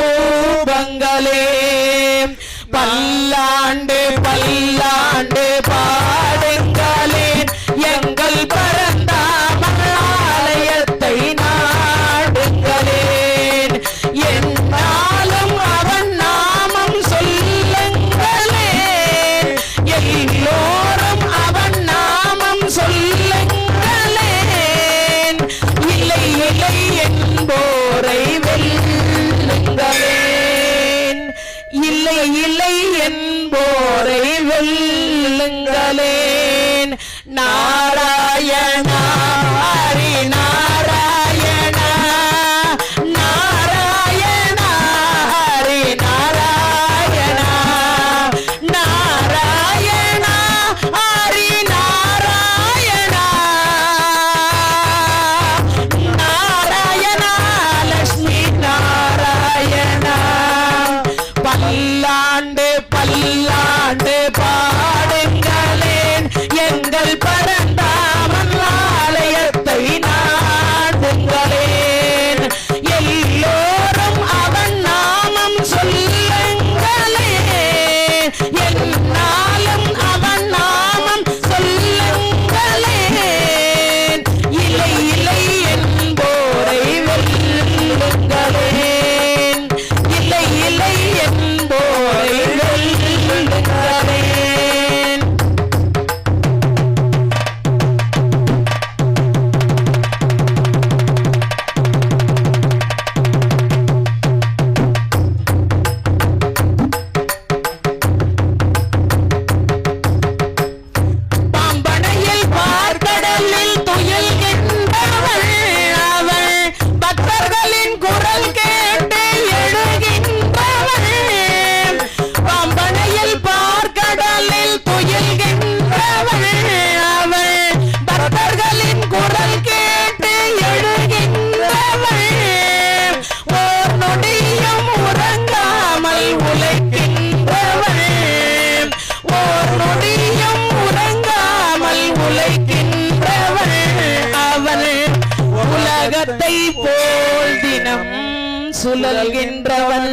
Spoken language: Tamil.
நன்றூபங்களே பல்லாண்டு பல்லாண்டு பாடுங்களேன் எங்கள் பரந்தாமன் ஆலயத்தை நாடுங்களேன் என்னாலும் அவன் நாமம் சொல்லுங்களேன் எல்லோரும் அவன் நாமம் சொல்லுங்களேன் இல்லை இல்லை என்போரை வெல்லுங்களேன் இல்லை இல்லை என்போரை வெல்லுங்களேன் நாராயணா ஹரி நாராயணா நாராயணா ஹரி நாராயணா நாராயணா ஹரி நாராயணா நாராயணா லட்சுமி நாராயணா பல்லாண்டு பல்லாண்டு பாடுங்களேன் எங்கள் பரந்தாமன் ஆலயத்தை நாடுங்களேன் எல்லோரும் அவன் நாமம் சொல்லுங்களேன் என்னாலும் அவன் நாமம் சொல்லுங்களேன் இல்லை இல்லை என்போரை வெல்லுங்களேன் இல்லை இல்லை என்போரை வெல்லுங்களேன் பாம்பனையில் பார்க்கடலில் துயில்கின்றவள் அவள் பக்தர்களின் குரல் கேட்டு எழுகின்றவள் பாம்பனையில் பார்க்கடலில் துயில்கின்றவள் அவள் பக்தர்களின் குரல் கேட்டு எழுகின்றவள் ஓர் நொடியும் உறங்காமல் உழைக்கின்றவள் ஓர் நொடியும் உறங்காமல் உழைக்கின்றவள் அவள் உலகத்தை போல் தினம் சுழல்கின்றவள்